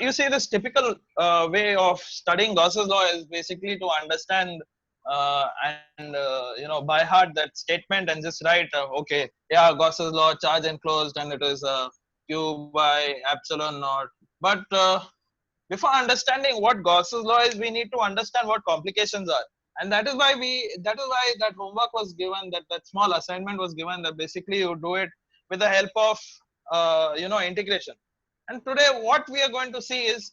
you see, this typical way of studying Gauss's law is basically to understand and by heart that statement and just write okay, yeah, Gauss's law, charge enclosed, and it is q by epsilon naught. But before understanding what Gauss's law is, we need to understand what complications are, and that is why that homework was given, that small assignment was given, that basically you do it with the help of integration. And today, what we are going to see is,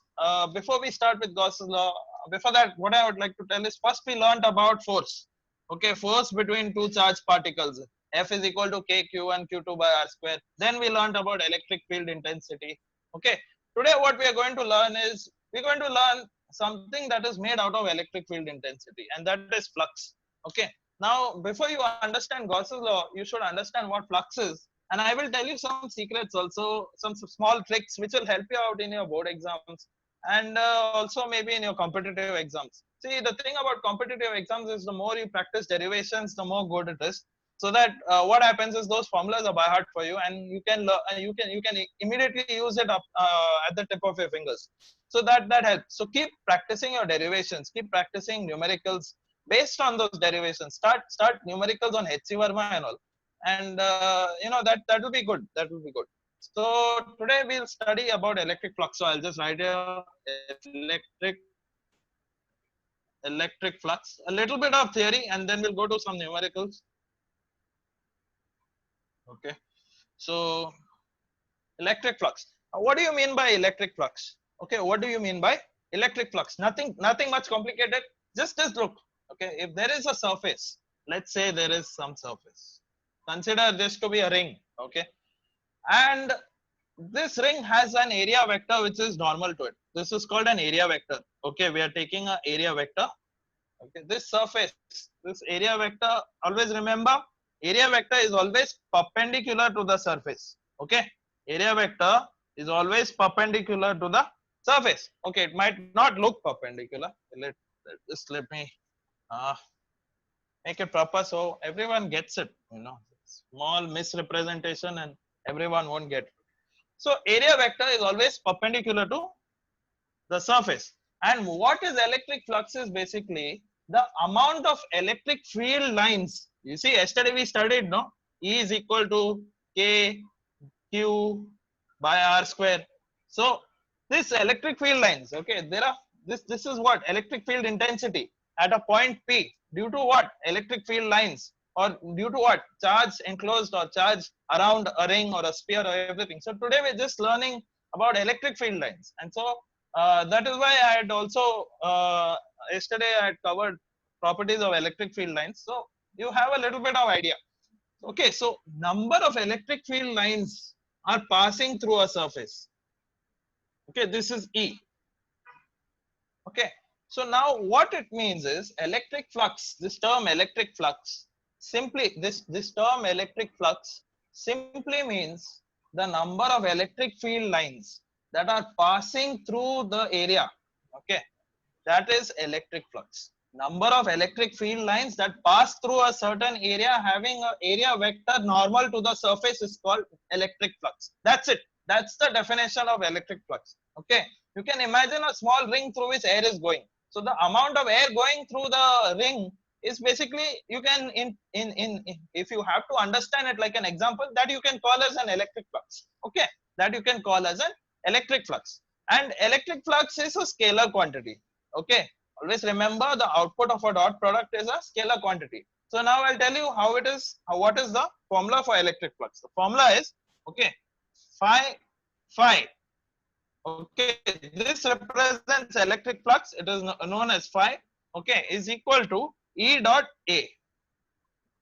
before we start with Gauss's law, before that, what I would like to tell is, first we learned about force. Okay, force between two charged particles. F is equal to kq and q2 by r square. Then we learned about electric field intensity. Okay, today what we are going to learn is, we're going to learn something that is made out of electric field intensity, and that is flux. Okay, now before you understand Gauss's law, you should understand what flux is, and I will tell you some secrets also, some small tricks which will help you out in your board exams, and also maybe in your competitive exams. See, the thing about competitive exams is, the more you practice derivations, the more good it is. So that what happens is, those formulas are by heart for you, and you can immediately use it up at the tip of your fingers. So that helps. So keep practicing your derivations, keep practicing numericals based on those derivations. Start numericals on HC Verma and all, and that will be good. That will be good. So today we'll study about electric flux. So I'll just write here electric flux, a little bit of theory, and then we'll go to some numericals. Okay, so electric flux. What do you mean by electric flux? Okay, what do you mean by electric flux? Nothing much complicated. Just look. Okay, if there is a surface, let's say there is some surface. Consider this to be a ring. Okay, and this ring has an area vector which is normal to it. This is called an area vector. Okay, we are taking an area vector. Okay, this surface, this area vector, always remember, area vector is always perpendicular to the surface. Okay, area vector is always perpendicular to the surface. Okay, it might not look perpendicular. Let me uh, make it proper so everyone gets it. Small misrepresentation and everyone won't get it. So area vector is always perpendicular to the surface. And what is electric flux is basically the amount of electric field lines. You see, yesterday we studied, no? E is equal to K Q by R square. So this electric field lines, okay, this is what electric field intensity at a point P, due to what electric field lines, or due to what charge enclosed or charge around a ring or a sphere or everything. So today we're just learning about electric field lines, and so that is why I had also yesterday I had covered properties of electric field lines. So you have a little bit of idea. Okay, so number of electric field lines are passing through a surface. Okay, this is E. Okay, so now what it means is, electric flux, this term electric flux, simply this term electric flux simply means the number of electric field lines that are passing through the area. Okay, that is electric flux. Number of electric field lines that pass through a certain area having an area vector normal to the surface is called electric flux. That's it. That's the definition of electric flux. Okay, you can imagine a small ring through which air is going. So the amount of air going through the ring is basically, you can if you have to understand it like an example, that you can call as an electric flux. Okay, that you can call as an electric flux. And electric flux is a scalar quantity. Okay, always remember, the output of a dot product is a scalar quantity. So now I'll tell you how it is, what is the formula for electric flux. The formula is, okay, phi. Okay, this represents electric flux. It is known as phi. Okay, is equal to E dot A.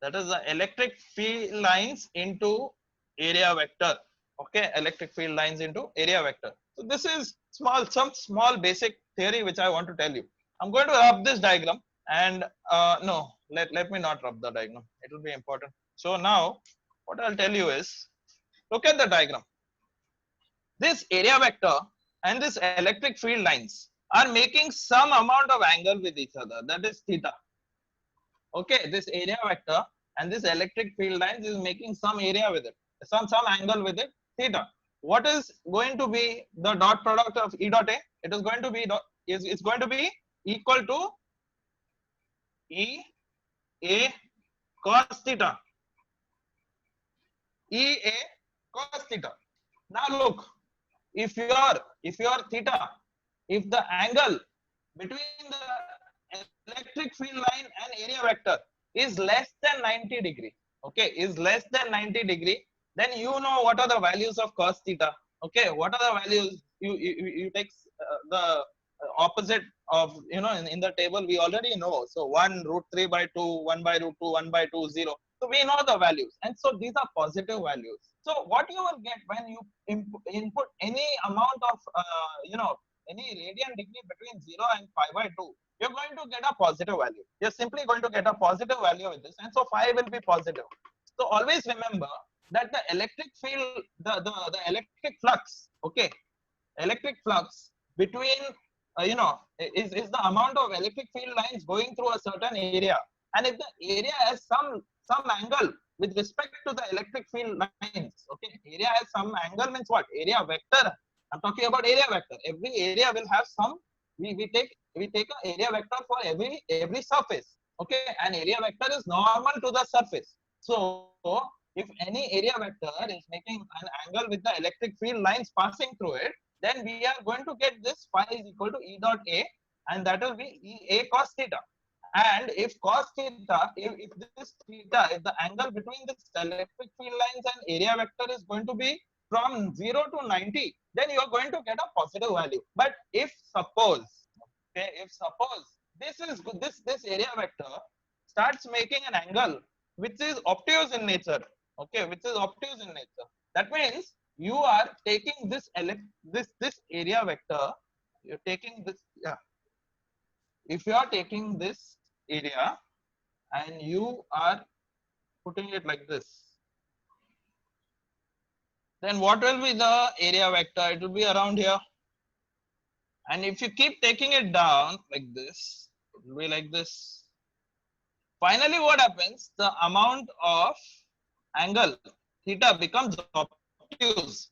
That is the electric field lines into area vector. Okay, electric field lines into area vector. So this is some small basic theory which I want to tell you. I'm going to rub this diagram, and no, let me not rub the diagram. It will be important. So now what I'll tell you is, look at the diagram. This area vector and this electric field lines are making some amount of angle with each other, that is theta. Okay, this area vector and this electric field lines is making some area with it, some angle with it, theta. what is going to be the dot product of E dot A? It is going to be it's going to be equal to E A cos theta. E A cos theta. Now look, if your theta, if the angle between the electric field line and area vector is less than 90 degree, okay, is less than 90 degree, then you know what are the values of cos theta. Okay, what are the values? You take the opposite of, in the table we already know. So 1 root 3 by 2, 1 by root 2, 1 by 2, 0. So we know the values, and so these are positive values. So what you will get when you input any amount of any radian degree between 0 and pi by 2, you're going to get a positive value. You're simply going to get a positive value with this, and so phi will be positive. So always remember that the electric field, the electric flux, okay, electric flux between is the amount of electric field lines going through a certain area, and if the area has some angle with respect to the electric field lines, okay, area has some angle means what? Area vector. I'm talking about area vector. Every area will have some. We take an area vector for every surface, okay, and area vector is normal to the surface. So if any area vector is making an angle with the electric field lines passing through it, then we are going to get this phi is equal to E dot A, and that will be E A cos theta. And if cos theta, if this theta, if the angle between this electric field lines and area vector is going to be from 0 to 90, then you are going to get a positive value. But if suppose, okay, if suppose this area vector starts making an angle which is obtuse in nature, okay, which is obtuse in nature, that means you are taking this area vector, you're taking this, yeah, if you are taking this area and you are putting it like this, then what will be the area vector? It will be around here. And if you keep taking it down like this, it will be like this. Finally, what happens? The amount of angle theta becomes obtuse.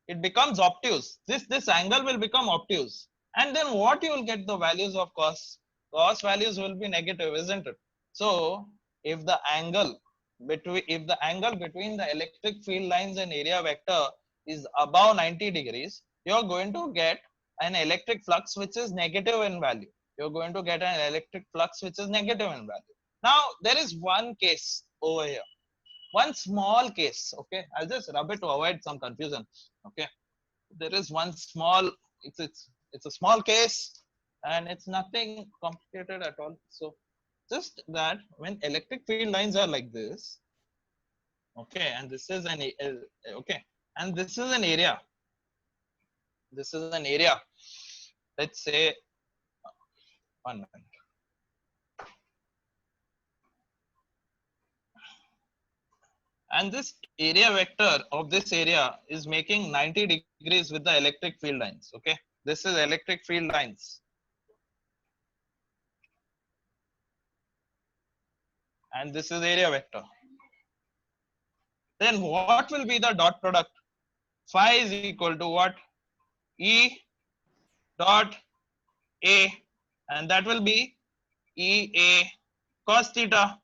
It becomes obtuse. This angle will become obtuse. And then what you will get the values of cos? Cos values will be negative, isn't it? So if the angle between the electric field lines and area vector is above 90 degrees, you're going to get an electric flux which is negative in value. You're going to get an electric flux which is negative in value. Now there is one case over here. One small case, okay, I'll just rub it to avoid some confusion. Okay, there is one small, it's a small case, and it's nothing complicated at all. So just that when electric field lines are like this, okay, and this is an okay, and this is an area, let's say, 1 minute. And this area vector of this area is making 90 degrees with the electric field lines. Okay, this is electric field lines, and this is area vector. Then what will be the dot product? Phi is equal to what? E dot A, and that will be E A cos theta,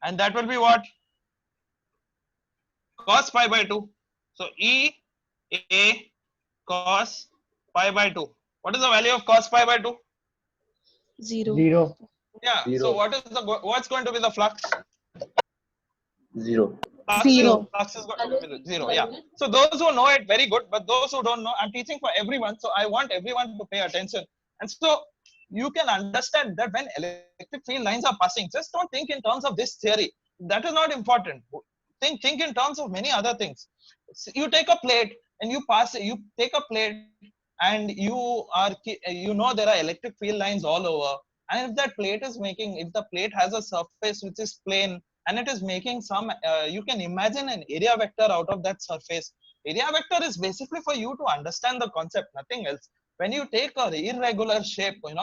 and that will be what? Cos pi by 2. So E A cos pi by 2. What is the value of cos pi by 2? 0. Yeah. Zero. So what's going to be the flux? 0. Flux is going to be 0. Yeah. So those who know it, very good. But those who don't know, I'm teaching for everyone. So I want everyone to pay attention. And so you can understand that when electric field lines are passing, just don't think in terms of this theory. That is not important. Think in terms of many other things. You take a plate and you take a plate, and you know there are electric field lines all over. And if the plate has a surface which is plane, and it is making some, you can imagine an area vector out of that surface. Area vector is basically for you to understand the concept, nothing else. When you take an irregular shape, an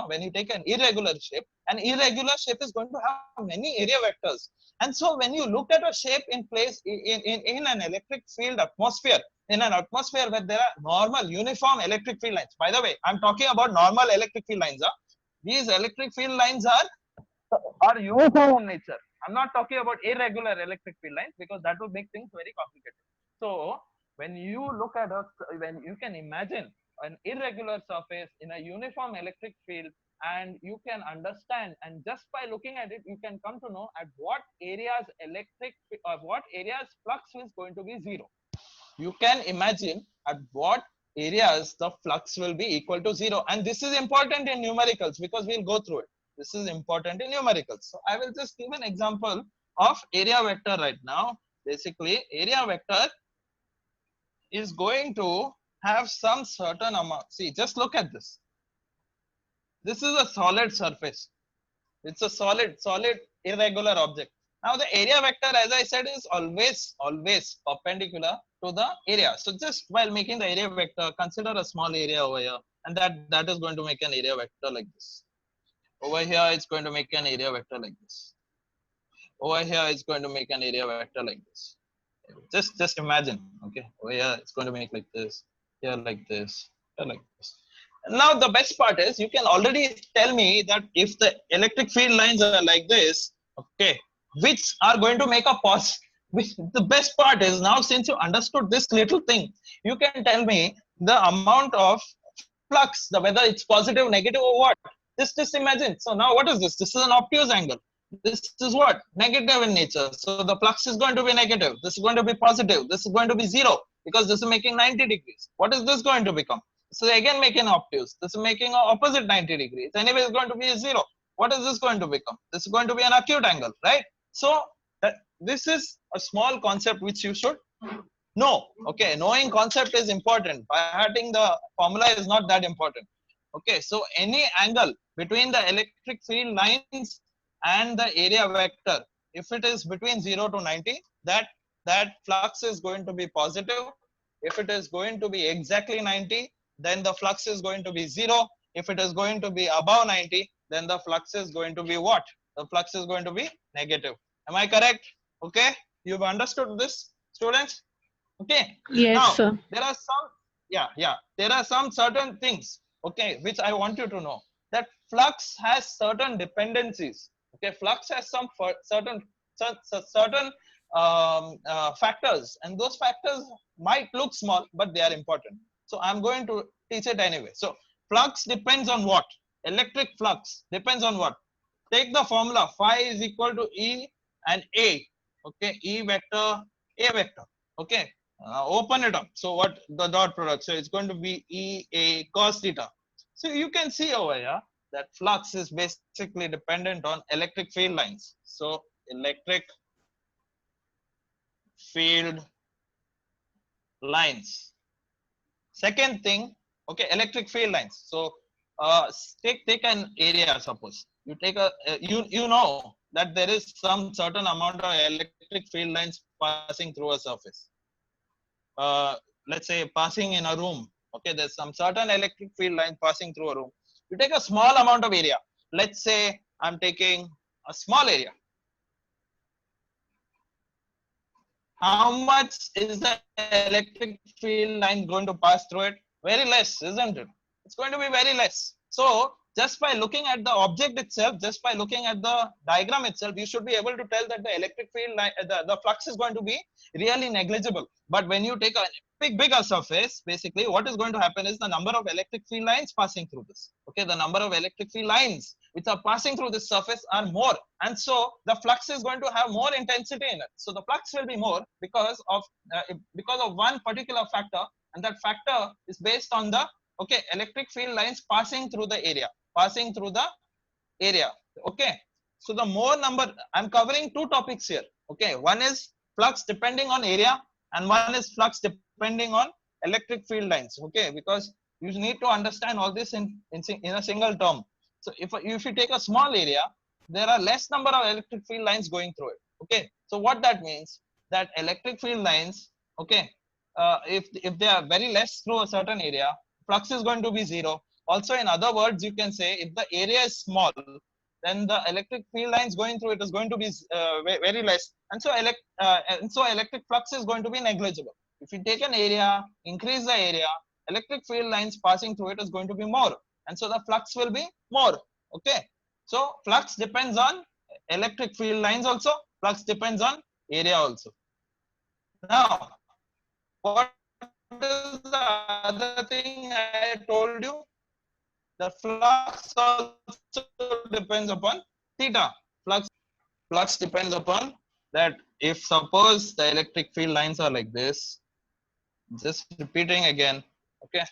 irregular shape is going to have many area vectors. And so when you look at a shape in place in an electric field atmosphere, in an atmosphere where there are normal uniform electric field lines. By the way, I'm talking about normal electric field lines. These electric field lines are uniform in nature. I'm not talking about irregular electric field lines because that would make things very complicated. So when you look at when you can imagine an irregular surface in a uniform electric field, and you can understand, and just by looking at it you can come to know at what areas flux is going to be zero. You can imagine at what areas the flux will be equal to zero, and this is important in numericals because we'll go through it. This is important in numericals. So I will just give an example of area vector right now. Basically, area vector is going to have some certain amount. See, just look at this. This is a solid surface. It's a solid irregular object. Now the area vector, as I said, is always perpendicular to the area. So just while making the area vector, consider a small area over here, and that is going to make an area vector like this. Over here, it's going to make an area vector like this. Over here, it's going to make an area vector like this. Just imagine, okay? Over here, it's going to make like this. Here like this. Here like this. Now the best part is you can already tell me that if the electric field lines are like this, okay, which are going to make a pause. The best part is now, since you understood this little thing, you can tell me the amount of flux, whether it's positive, negative, or what. Just imagine. So now what is this? This is an obtuse angle. This is what? Negative in nature. So the flux is going to be negative. This is going to be positive. This is going to be zero because this is making 90 degrees. What is this going to become? So again making obtuse. This is making an opposite 90 degrees. Anyway, it's going to be a zero. What is this going to become? This is going to be an acute angle, right? So this is a small concept which you should know. Okay, knowing concept is important. By having the formula is not that important. Okay, so any angle between the electric field lines and the area vector, if it is between 0 to 90, that flux is going to be positive. If it is going to be exactly 90, then the flux is going to be 0. If it is going to be above 90, then the flux is going to be what? The flux is going to be negative. Am I correct? Okay, you've understood this, students? Okay. Yes, Now sir. there are some there are some certain things, okay, which I want you to know, that flux has certain dependencies. Okay, flux has some certain factors, and those factors might look small, but they are important. So I'm going to teach it anyway. So flux depends on what? Electric flux depends on what? Take the formula. Phi is equal to E and A. Okay, E vector, A vector. Okay, open it up. So what the dot product? So it's going to be E A cos theta. So you can see over here that flux is basically dependent on electric field lines. So electric field lines. Second thing, okay, electric field lines. So take an area. Suppose you take a you know that there is some certain amount of electric field lines passing through a surface. Let's say passing in a room. Okay, there's some certain electric field line passing through a room. You take a small amount of area. Let's say I'm taking a small area. How much is the electric field line going to pass through it? Very less, isn't it? It's going to be very less. So just by looking at the object itself, just by looking at the diagram itself, you should be able to tell that the electric field line, the flux is going to be really negligible. But when you take a bigger surface, basically what is going to happen is the number of electric field lines passing through this. Okay, the number of electric field lines which are passing through this surface are more, and so the flux is going to have more intensity in it. So the flux will be more because of one particular factor, and that factor is based on the electric field lines passing through the area. Okay, so the more number, I'm covering two topics here. Okay, one is flux depending on area, and one is flux depending on electric field lines. Okay, because you need to understand all this in a single term. So if you take a small area, there are less number of electric field lines going through it. Okay, so what that means, that electric field lines, okay, if they are very less through a certain area, flux is going to be zero. Also, in other words, you can say if the area is small, then the electric field lines going through it is going to be very less, and so electric flux is going to be negligible. If you take an area, increase the area, electric field lines passing through it is going to be more, and so the flux will be more. Okay, so flux depends on electric field lines also, flux depends on area also. Now, what is the other thing I told you? The flux also depends upon theta. Flux depends upon that. If suppose the electric field lines are like this, just repeating again, okay,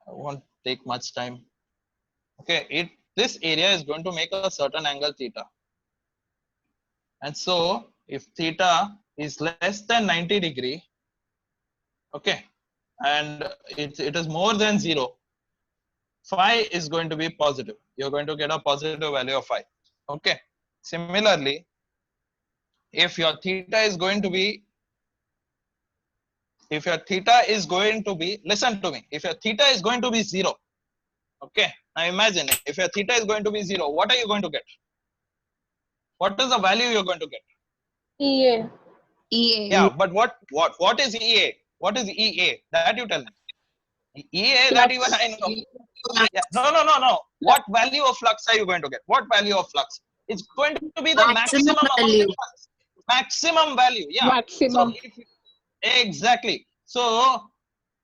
I won't take much time. Okay, this area is going to make a certain angle theta, and so if theta is less than 90 degree, okay, and it is more than 0, phi is going to be positive. You're going to get a positive value of phi. Okay, similarly, if your theta is going to be, listen to me, if your theta is going to be 0, okay, now imagine if your theta is going to be 0, what are you going to get? What is the value you're going to get? EA. Yeah, but what is EA? What is EA? That you tell me. EA, that even Flux. I know. Yeah. No. What value of flux are you going to get? What value of flux? It's going to be the maximum amount of flux. Maximum value. Yeah. So Maximum. exactly. So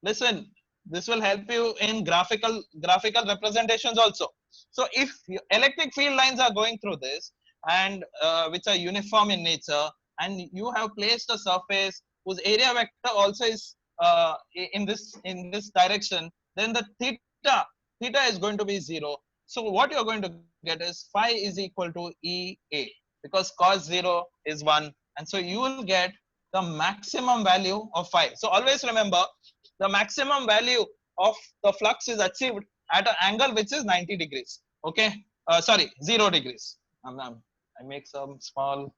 listen, this will help you in graphical representations also. So if electric field lines are going through this, and which are uniform in nature, and you have placed a surface whose area vector also is in this direction, then the theta is going to be 0. So what you're going to get is phi is equal to EA, because cos 0 is 1, and so you will get the maximum value of phi. So always remember, the maximum value of the flux is achieved at an angle which is 90 degrees. Okay, sorry, 0 degrees. I make some small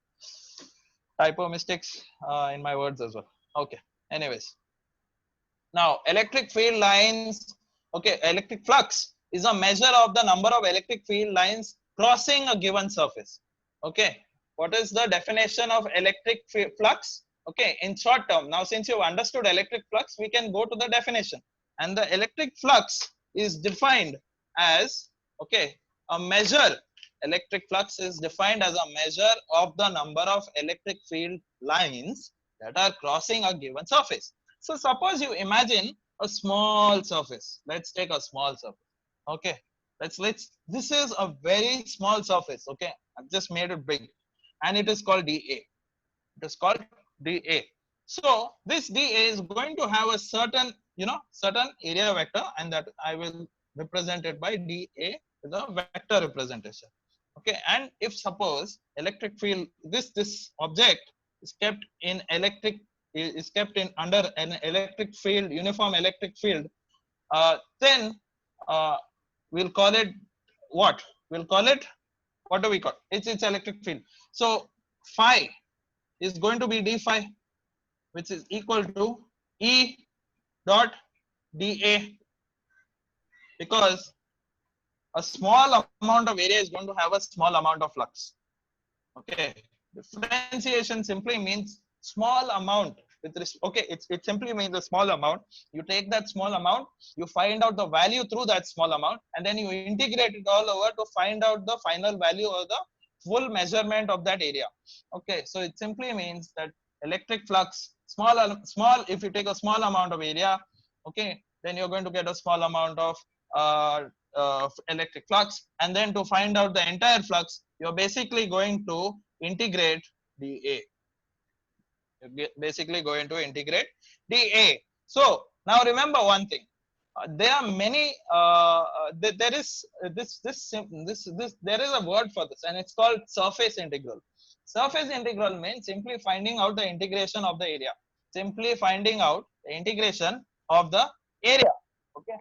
typo mistakes in my words as well. Okay, anyways, now electric field lines, okay, electric flux is a measure of the number of electric field lines crossing a given surface. Okay, what is the definition of electric flux? Okay, in short term, now since you've understood electric flux, we can go to the definition. And the electric flux is defined as, okay, a measure. Electric flux is defined as a measure of the number of electric field lines that are crossing a given surface. So suppose you imagine a small surface. Let's take a small surface. Okay, this is a very small surface. Okay, I've just made it big, and it is called dA. It is called dA. So this dA is going to have a certain, certain area vector, and that I will represent it by dA with a vector representation. Okay, and if suppose electric field, this object is kept in under an electric field, uniform electric field, then we'll call it what? We'll call it, what do we call it? It's electric field. So phi is going to be d phi, which is equal to E dot dA, because a small amount of area is going to have a small amount of flux. Okay, differentiation simply means small amount with this. Okay, it simply means a small amount. You take that small amount, you find out the value through that small amount, and then you integrate it all over to find out the final value or the full measurement of that area. Okay, so it simply means that electric flux, small, if you take a small amount of area, okay, then you're going to get a small amount of electric flux, and then to find out the entire flux, you're basically going to integrate dA. You're basically going to integrate dA. So now remember one thing. There are many. There is there is a word for this, and it's called surface integral. Surface integral means simply finding out the integration of the area. Simply finding out the integration of the area. Okay.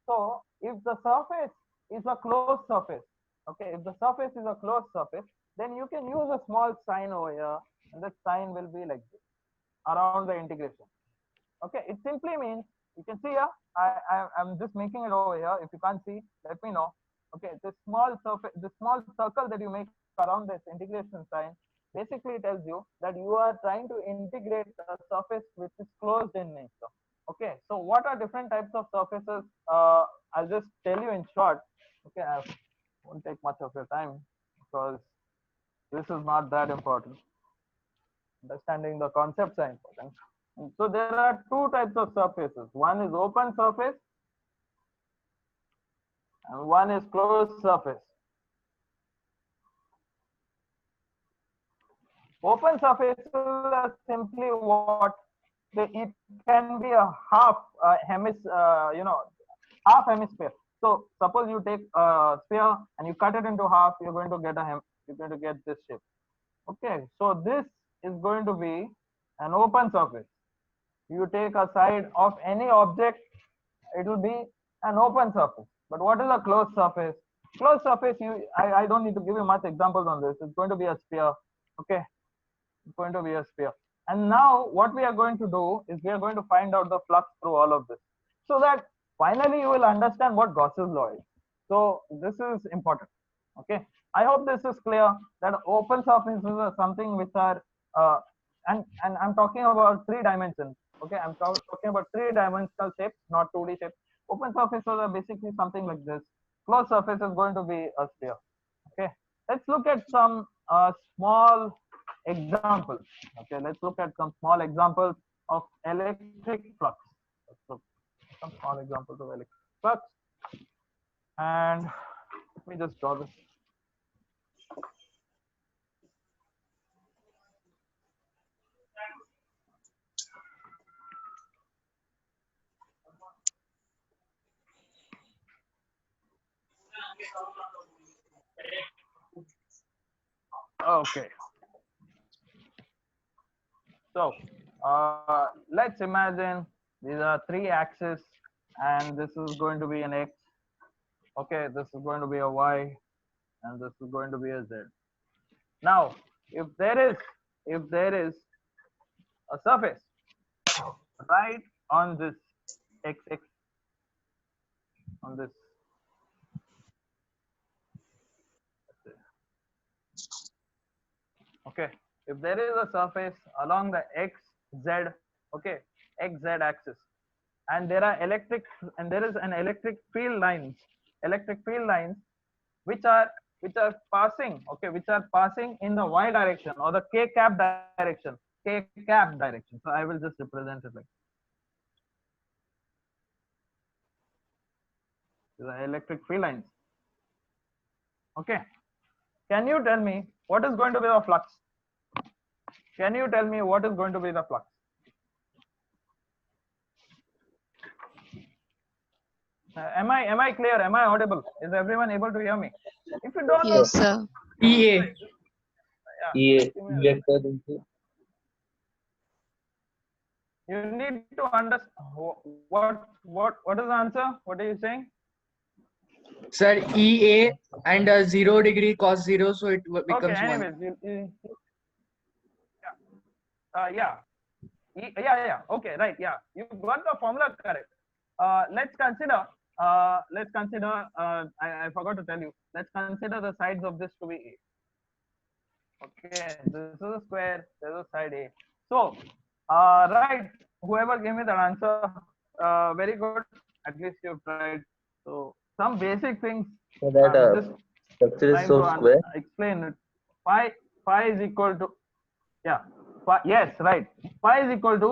So if the surface is a closed surface, okay, if the surface is a closed surface, then you can use a small sign over here, and that sign will be like this around the integration. Okay, it simply means, you can see here, I'm just making it over here. If you can't see, let me know. Okay, this small surface, the small circle that you make around this integration sign basically tells you that you are trying to integrate a surface which is closed in nature. Okay, so what are different types of surfaces? I'll just tell you in short. Okay, I won't take much of your time because this is not that important. Understanding the concepts are important. So there are two types of surfaces. One is open surface and one is closed surface. Open surfaces are simply what it can be a half hemisphere. So suppose you take a sphere and you cut it into half, you're going to get this shape. Okay, so this is going to be an open surface. You take a side of any object, it will be an open surface. But what is a closed surface? Closed surface, I don't need to give you much examples on this. It's going to be a sphere. Okay, it's going to be a sphere. And now what we are going to do is we are going to find out the flux through all of this, so that finally you will understand what Gauss's law is. So this is important. Okay, I hope this is clear that open surfaces are something which are and I'm talking about 3 dimensions. Okay, I'm talking about 3-dimensional shapes, not 2D shapes. Open surfaces are basically something like this. Closed surface is going to be a sphere. Okay, let's look at some small examples. Okay, let's look at some small examples of electric flux. Let's look at some small examples of electric flux. And let me just draw this. Okay. So let's imagine these are 3 axes and this is going to be an X. Okay, this is going to be a Y and this is going to be a Z. Now, if there is a surface right on this X on this, okay, if there is a surface along the XZ, okay, XZ axis, and there is an electric field lines which are passing, okay, which are passing in the Y direction or the k cap direction. So I will just represent it like the electric field lines. Okay, can you tell me what is going to be the flux? Can you tell me what is going to be the flux? Am I clear? Am I audible? Is everyone able to hear me? If you don't know, Yes, sir. EA. yeah, EA. Vector into. you need to understand what is the answer? What are you saying? Sir, EA and 0 degree cos 0, so it becomes Okay, 1. anyways, yeah. Okay, right. Yeah, you got the formula correct. Let's consider. I forgot to tell you. Let's consider the sides of this to be A. Okay, this is a square. There's a side A. So, right. Whoever gave me the answer, very good. At least you've tried. So, some basic things. So that Just structure is trying so to square. explain it. Phi is equal to, yeah. Yes, right. Phi is equal to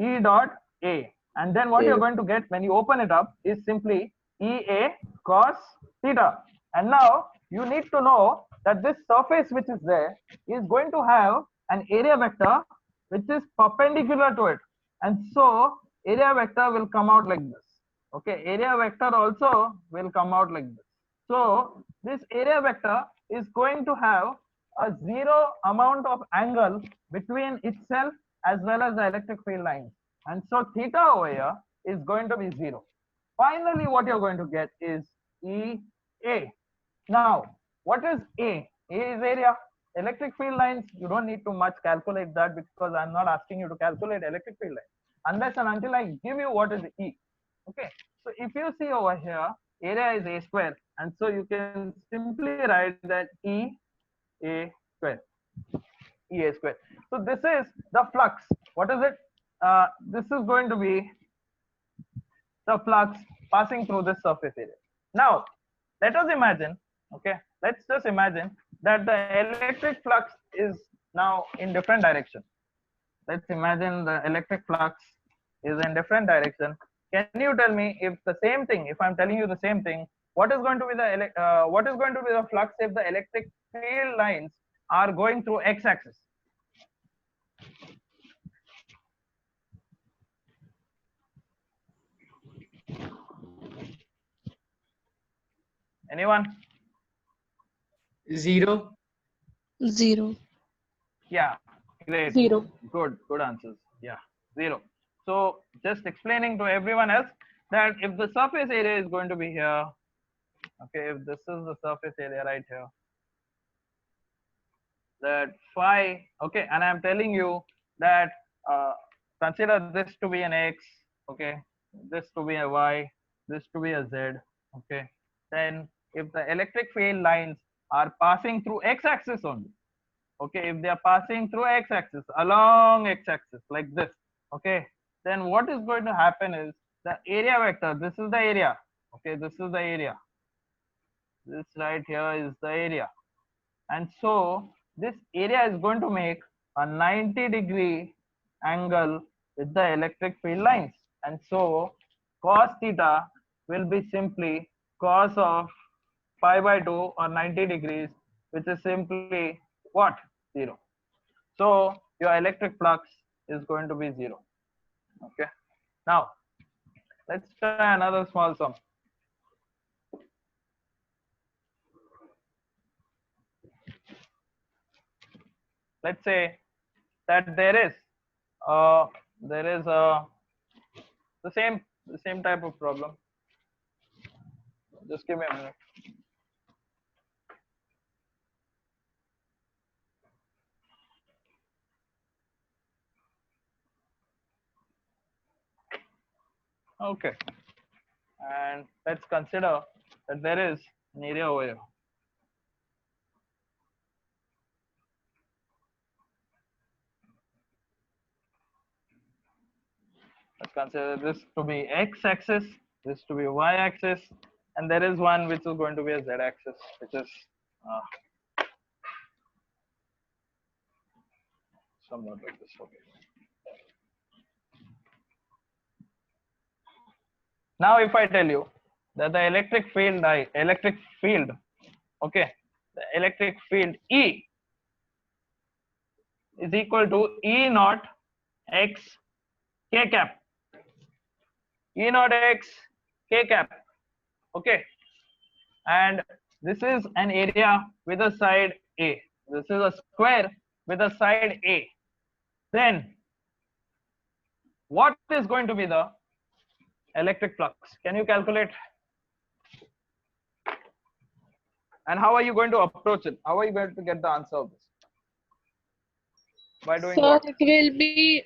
E dot A. And then what A. you're going to get when you open it up is simply EA cos theta. And now you need to know that this surface which is there is going to have an area vector which is perpendicular to it. And so area vector will come out like this. Okay, area vector also will come out like this. So this area vector is going to have a 0 amount of angle between itself as well as the electric field lines. And so theta over here is going to be 0. Finally, what you're going to get is EA. Now, what is A? A is area. Electric field lines, you don't need to much calculate that because I'm not asking you to calculate electric field lines unless and until I give you what is E. Okay, so if you see over here, area is A square, and so you can simply write that E A square. EA square. So this is the flux. What is it? This is going to be the flux passing through this surface area. Now, let us imagine, okay, let's just imagine that the electric flux is now in different direction. Let's imagine the electric flux is in different direction. Can you tell me if the same thing, if I'm telling you the same thing, what is going to be the flux if the electric field lines are going through x-axis? Anyone? 0. 0. Yeah, great. 0. Good answers. Yeah, 0. So just explaining to everyone else that if the surface area is going to be here, okay, if this is the surface area right here, that phi, okay, and I'm telling you that consider this to be an x, okay, this to be a y, this to be a z, okay, then if the electric field lines are passing through x-axis only, okay, if they are passing through x-axis, along x-axis like this, okay, then what is going to happen is the area vector, this is the area, okay, this is the area, this right here is the area, and so this area is going to make a 90-degree angle with the electric field lines, and so cos theta will be simply cos of pi by 2 or 90 degrees, which is simply what? 0. So your electric flux is going to be 0. Okay. Now let's try another small sum. Let's say that there is the same type of problem. Just give me a minute. Okay, and let's consider that there is an area over here. Let's consider this to be x-axis, this to be y-axis, and there is one which is going to be a z-axis, which is somewhat like this. Okay. Now, if I tell you that the electric field, okay, the electric field E is equal to E naught x k cap. E naught x k cap. Okay, and this is an area with a side A. This is a square with a side A. Then, what is going to be the electric flux? Can you calculate? And how are you going to approach it? How are you going to get the answer of this? By doing So what? it will be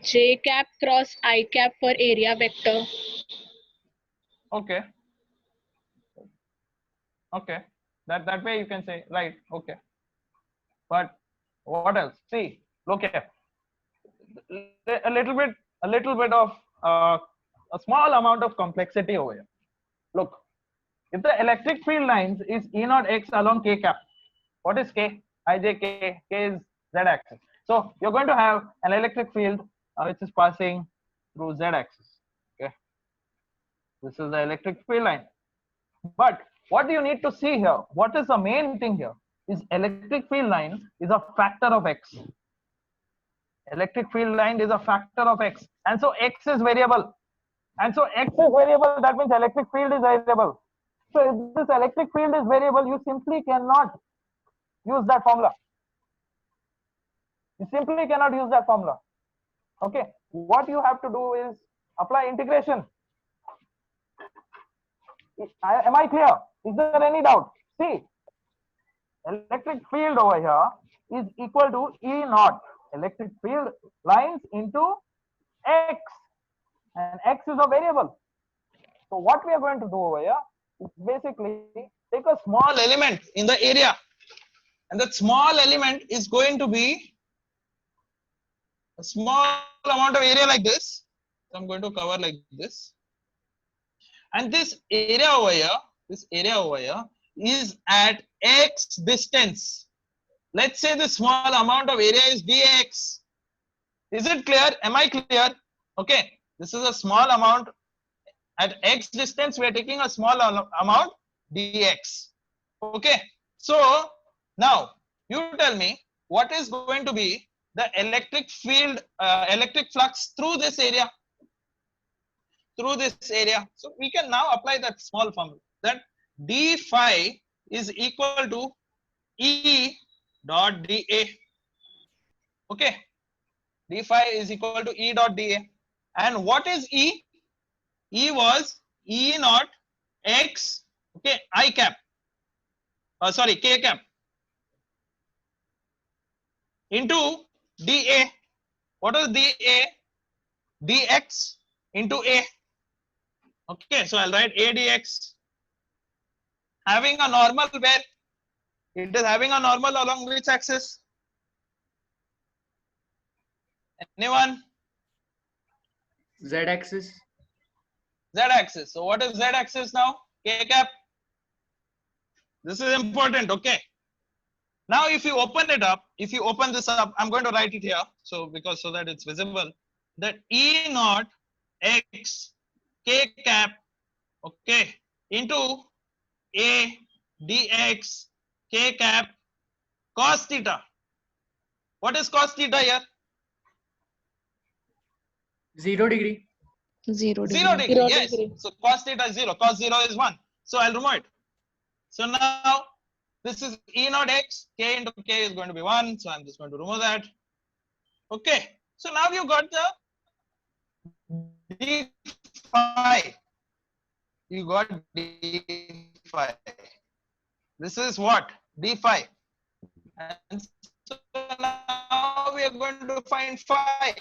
j cap cross I cap for area vector. Okay. Okay. That way you can say, right, okay. But what else? See, look here. A little bit of a small amount of complexity over here. Look, if the electric field lines is E naught x along k cap, what is k? Ij k, k is z axis. So you're going to have an electric field which is passing through z axis. Okay, this is the electric field line. But what do you need to see here? What is the main thing here? Is electric field line is a factor of x. Electric field line is a factor of x, and so x is variable. And so x is variable, that means electric field is variable. So if this electric field is variable, you simply cannot use that formula. You simply cannot use that formula. Okay, what you have to do is apply integration. Am I clear? Is there any doubt? See, electric field over here is equal to E naught, electric field lines into x, and x is a variable. So what we are going to do over here is basically take a small element in the area, and that small element is going to be a small amount of area like this. So I'm going to cover like this. And this area over here is at x distance. Let's say the small amount of area is dx. Is it clear? Am I clear? Okay. This is a small amount. At x distance, we are taking a small amount dx. Okay. So now you tell me what is going to be the electric field, electric flux through this area. Through this area. So we can now apply that small formula that d phi is equal to E dot dA. Okay. D phi is equal to E dot dA. And what is E? E was E naught x, okay, I cap. Sorry, K cap into dA. What is dA? Dx into A. Okay, so I'll write A dx. Having a normal where? It is having a normal along which axis? Anyone? Z axis. Z axis. So what is Z axis now? K cap. This is important, okay. Now if you open it up, if you open this up, I'm going to write it here. So because so that it's visible, that E naught x K cap, okay, into A dx K cap cos theta. What is cos theta here? 0 degree. 0 degree. 0 degree, 0 yes. degree. So cos theta is 0, cos 0 is 1. So I'll remove it. So now this is E naught x, K into K is going to be 1. So I'm just going to remove that. Okay. So now you got the d phi. You got d phi. This is what? D phi. And so now we are going to find phi.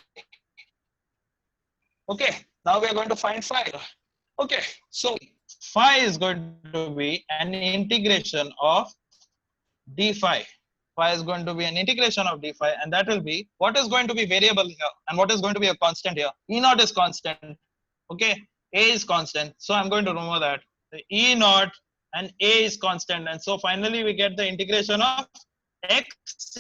Okay. Now we are going to find phi. Okay. So phi is going to be an integration of d phi. Phi is going to be an integration of d phi, and that will be what is going to be variable here and what is going to be a constant here. E naught is constant. Okay. A is constant. So I'm going to remove that. The E naught and A is constant. And so finally we get the integration of x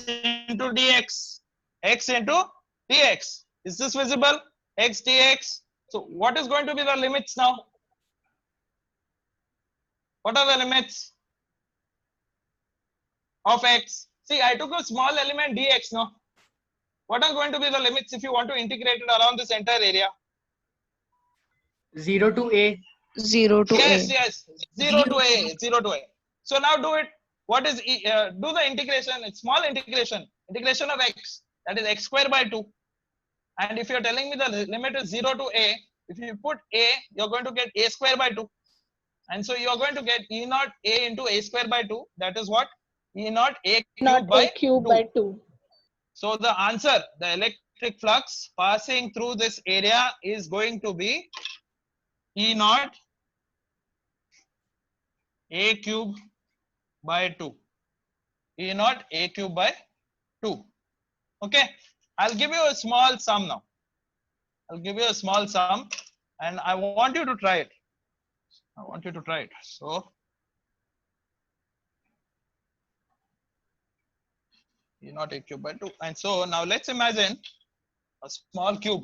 into dx. X into dx. Is this visible? X dx. So what is going to be the limits now? What are the limits of x? See, I took a small element dx now. What are going to be the limits if you want to integrate it around this entire area? 0 to A. 0 to Yes, A. yes. 0 to A. 0 to A. So now do it. What is do the integration? It's small integration. Integration of x. That is x square by 2. And if you're telling me the limit is 0 to A, if you put A, you're going to get A square by 2. And so you're going to get E naught A into A square by 2. That is what? E naught A Not cube by A cube 2. by 2. So the answer, the electric flux passing through this area is going to be E naught A cube by 2. E naught A cube by 2. Okay. I'll give you a small sum now. I'll give you a small sum and I want you to try it. I want you to try it. So E naught A cube by 2. And so now let's imagine a small cube.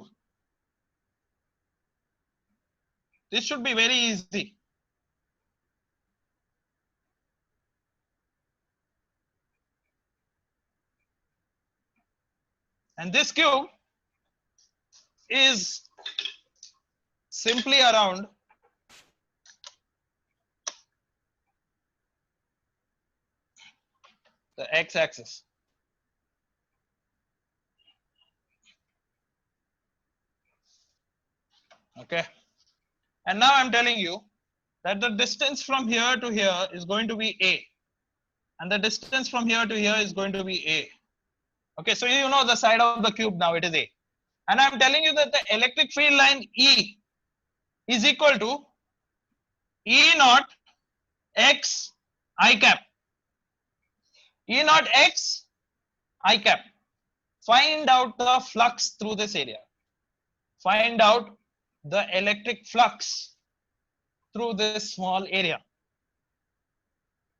This should be very easy. And this cube is simply around the x-axis. Okay. And now I'm telling you that the distance from here to here is going to be A. And the distance from here to here is going to be A. Okay, so you know the side of the cube now, it is A. And I'm telling you that the electric field line E is equal to E naught x I cap. E naught x I cap. find out the flux through this area. Find out the electric flux through this small area.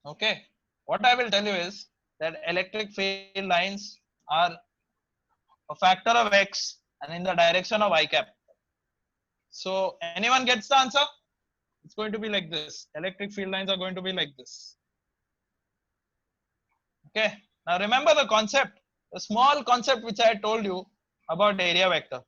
Okay. What I will tell you is that electric field lines are a factor of x and in the direction of I cap. So anyone gets the answer? It's going to be like this. Electric field lines are going to be like this. Okay. Now remember the concept, the small concept which I told you about area vector.